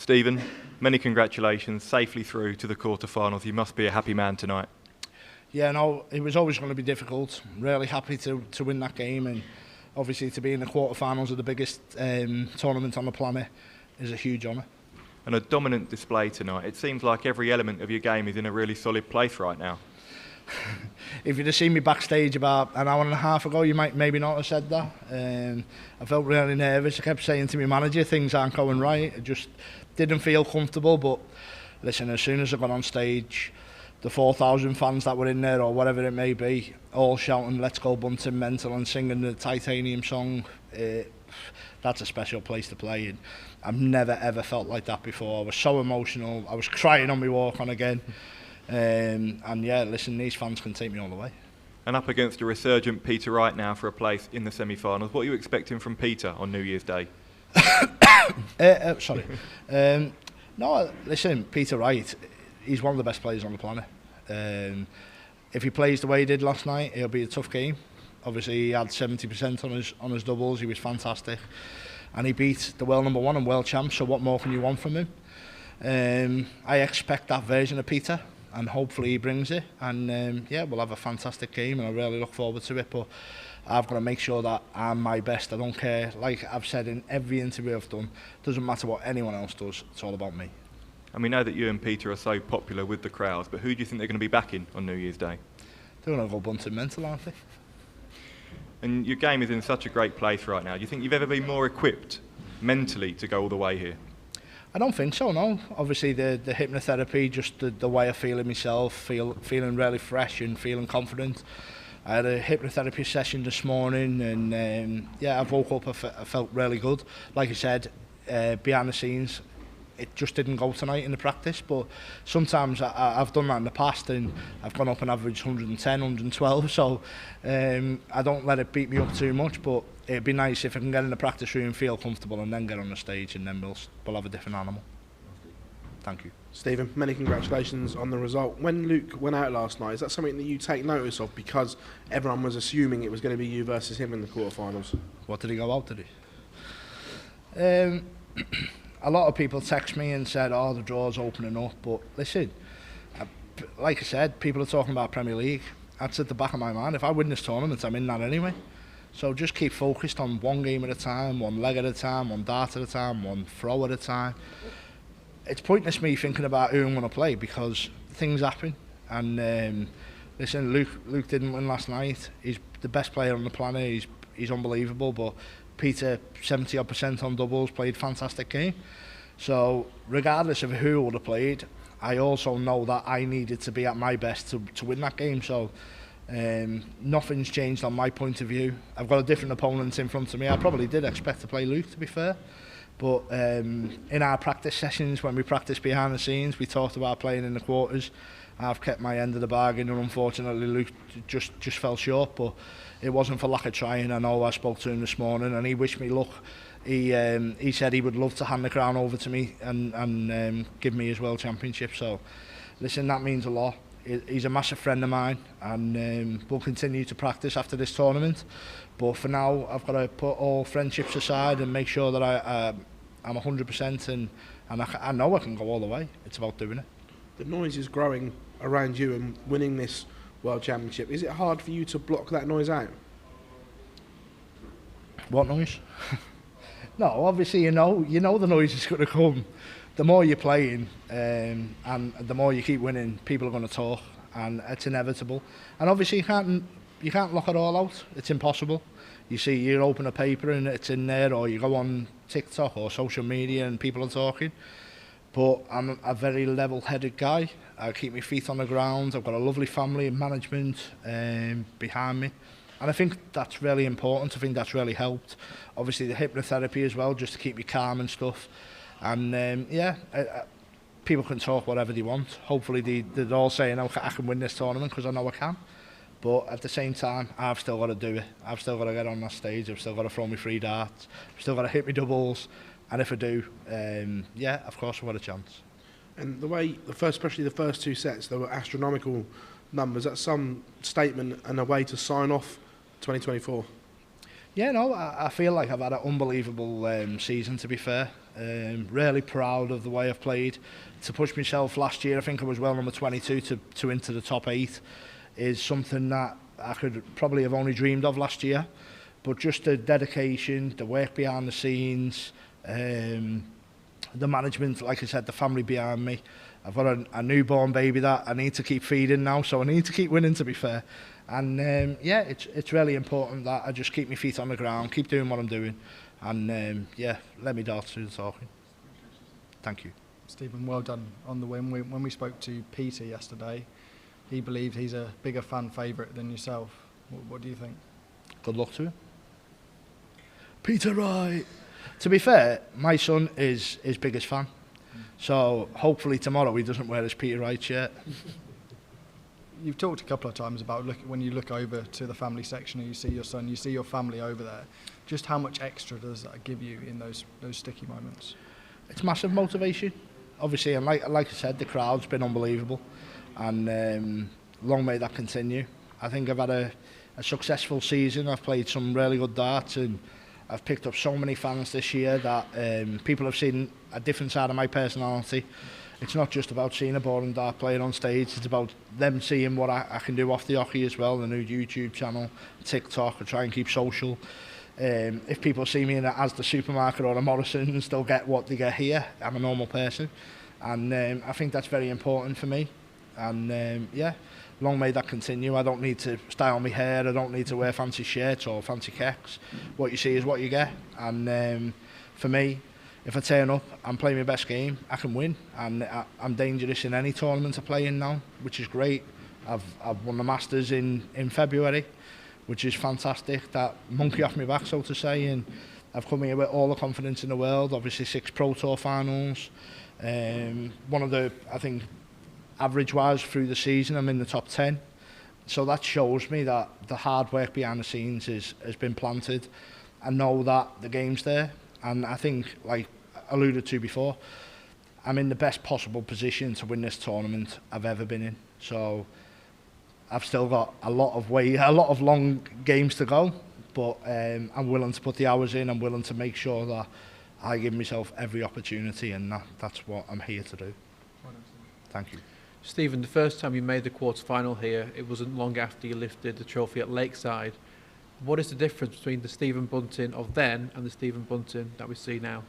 Stephen, many congratulations, safely through to the quarterfinals. You must be a happy man tonight. Yeah, no, it was always going to be difficult. Really happy to win that game, and obviously to be in the quarterfinals of the biggest tournament on the planet is a huge honour. And a dominant display tonight. It seems like every element of your game is in a really solid place right now. If you'd have seen me backstage about an hour and a half ago, you might maybe not have said that. I felt really nervous. I kept saying to my manager, things aren't going right. I just didn't feel comfortable. But listen, as soon as I got on stage, the 4,000 fans that were in there, or whatever it may be, all shouting "Let's go Bunting mental" and singing the Titanium song, that's a special place to play. And I've never ever felt like that before. I was so emotional. I was crying on my walk on again. And yeah, listen, these fans can take me all the way. And up against a resurgent Peter Wright now for a place in the semi-finals. What are you expecting from Peter on New Year's Day? Sorry. No, listen, Peter Wright, he's one of the best players on the planet. If he plays the way he did last night, it'll be a tough game. Obviously, he had 70% on his doubles. He was fantastic. And he beat the world number one and world champ, so what more can you want from him? I expect that version of Peter, and hopefully he brings it. And yeah, we'll have a fantastic game, and I really look forward to it. But I've got to make sure that I'm my best. I don't care. Like I've said in every interview I've done, doesn't matter what anyone else does. It's all about me. And we know that you and Peter are so popular with the crowds, but who do you think they're going to be backing on New Year's Day? They're going to go Bunting mental, aren't they? And your game is in such a great place right now. Do you think you've ever been more equipped mentally to go all the way here? I don't think so, no. Obviously the hypnotherapy, just the way I feel in myself, feeling really fresh and feeling confident. I had a hypnotherapy session this morning, and yeah, I woke up, I felt really good. Like I said, behind the scenes, it just didn't go tonight in the practice, but sometimes I've done that in the past, and I've gone up and averaged 110, 112, so I don't let it beat me up too much, but it'd be nice if I can get in the practice room, feel comfortable, and then get on the stage, and then we'll have a different animal. Thank you. Stephen, many congratulations on the result. When Luke went out last night, is that something that you take notice of, because everyone was assuming it was going to be you versus him in the quarterfinals? What, did he go out, did he? A lot of people text me and said, oh, the draw's opening up, but listen, like I said, people are talking about Premier League. That's at the back of my mind. If I win this tournament, I'm in that anyway. So just keep focused on one game at a time, one leg at a time, one dart at a time, one throw at a time. It's pointless me thinking about who I'm going to play, because things happen. And listen, Luke didn't win last night. He's the best player on the planet. He's unbelievable, but Peter, 70% on doubles, played a fantastic game. So regardless of who would have played, I also know that I needed to be at my best to win that game. So nothing's changed on my point of view. I've got a different opponent in front of me. I probably did expect to play Luke, to be fair. But in our practice sessions, when we practiced behind the scenes, we talked about playing in the quarters. I've kept my end of the bargain, and unfortunately Luke just fell short, but it wasn't for lack of trying. I know I spoke to him this morning, and he wished me luck. He said he would love to hand the crown over to me and give me his World Championship. So listen, that means a lot. He's a massive friend of mine, and we'll continue to practice after this tournament. But for now, I've got to put all friendships aside and make sure that I'm 100%, and I know I can go all the way. It's about doing it. The noise is growing around you and winning this World Championship. Is it hard for you to block that noise out? What noise? No, obviously you know the noise is going to come. The more you're playing and the more you keep winning, people are going to talk, and it's inevitable. And obviously you can't lock it all out. It's impossible. You open a paper and it's in there, or you go on TikTok or social media and people are talking. But I'm a very level-headed guy. I keep my feet on the ground. I've got a lovely family and management behind me. And I think that's really important. I think that's really helped. Obviously the hypnotherapy as well, just to keep me calm and stuff. And yeah, people can talk whatever they want. Hopefully they're all saying, I can win this tournament, because I know I can. But at the same time, I've still got to do it. I've still got to get on that stage. I've still got to throw me free darts. I've still got to hit me doubles. And if I do, yeah, of course I've got a chance. And especially the first two sets, there were astronomical numbers. That's some statement and a way to sign off 2024. Yeah, no, I feel like I've had an unbelievable season, to be fair. Really proud of the way I've played. To push myself last year, I think I was well number 22 to into the top 8, is something that I could probably have only dreamed of last year. But just the dedication, the work behind the scenes, the management, like I said, the family behind me. I've got a newborn baby that I need to keep feeding now, so I need to keep winning, to be fair. And yeah, it's really important that I just keep my feet on the ground, keep doing what I'm doing, and yeah, let me darts do the talking. Thank you. Stephen, well done on the win. When we spoke to Peter yesterday, he believed he's a bigger fan favourite than yourself. What do you think? Good luck to him. Peter Wright. To be fair, my son is his biggest fan. So hopefully tomorrow he doesn't wear his Peter Wright shirt. You've talked a couple of times about when you look over to the family section and you see your son, you see your family over there. Just how much extra does that give you in those sticky moments? It's massive motivation, obviously, and like I said, the crowd's been unbelievable, and long may that continue. I think I've had a successful season. I've played some really good darts, and I've picked up so many fans this year that people have seen a different side of my personality. It's not just about seeing a boring dart player on stage, it's about them seeing what I can do off the hockey as well, the new YouTube channel, TikTok. I try and keep social. If people see me in as the supermarket or a Morrison's, they'll get what they get here. I'm a normal person, and I think that's very important for me. And yeah, long may that continue. I don't need to style my hair, I don't need to wear fancy shirts or fancy kecks. What you see is what you get, and for me, if I turn up and play my best game, I can win, and I'm dangerous in any tournament I play in now, which is great. I've won the Masters in February, which is fantastic. That monkey off my back, so to say, and I've come here with all the confidence in the world. Obviously 6 Pro Tour finals. One of the, I think, average-wise through the season, I'm in the top 10. So that shows me that the hard work behind the scenes has been planted. I know that the game's there, and I think, like alluded to before, I'm in the best possible position to win this tournament I've ever been in. So I've still got a lot of long games to go, but I'm willing to put the hours in. I'm willing to make sure that I give myself every opportunity, and that's what I'm here to do. Thank you. Stephen, the first time you made the quarter-final here, it wasn't long after you lifted the trophy at Lakeside. What is the difference between the Stephen Bunting of then and the Stephen Bunting that we see now?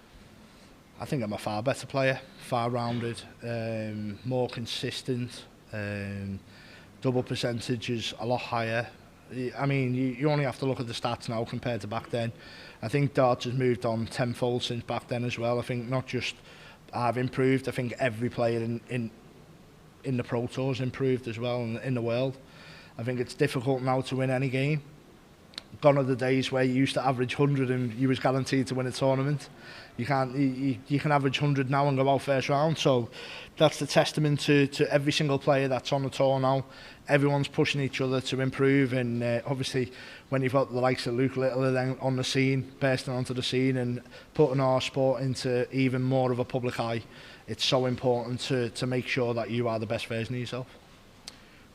I think I'm a far better player, far rounded, more consistent, double percentage is a lot higher. I mean, you only have to look at the stats now compared to back then. I think darts has moved on tenfold since back then as well. I think not just I've improved, I think every player in the Pro Tours improved as well in the world. I think it's difficult now to win any game. Gone are the days where you used to average 100 and you was guaranteed to win a tournament. You can average 100 now and go out first round. So that's the testament to every single player that's on the tour now. Everyone's pushing each other to improve, and obviously when you've got the likes of Luke Littler then on the scene, bursting onto the scene and putting our sport into even more of a public eye, it's so important to make sure that you are the best version of yourself.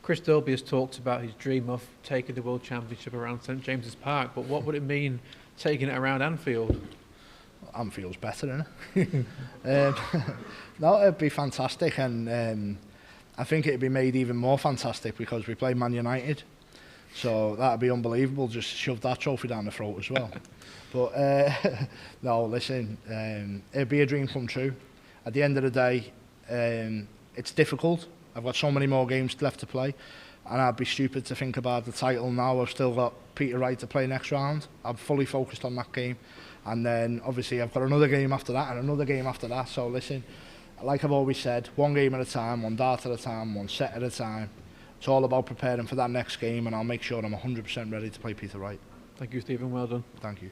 Chris Dolby has talked about his dream of taking the World Championship around St James's Park, but what would it mean taking it around Anfield? Anfield's better, isn't it? No, it'd be fantastic, and I think it'd be made even more fantastic because we play Man United, so that'd be unbelievable. Just shove that trophy down the throat as well. But no, listen, it'd be a dream come true. At the end of the day, it's difficult. I've got so many more games left to play, and I'd be stupid to think about the title now. I've still got Peter Wright to play next round. I'm fully focused on that game, and then obviously I've got another game after that and another game after that. So listen, like I've always said, one game at a time, one dart at a time, one set at a time. It's all about preparing for that next game, and I'll make sure I'm 100% ready to play Peter Wright. Thank you, Stephen. Well done. Thank you.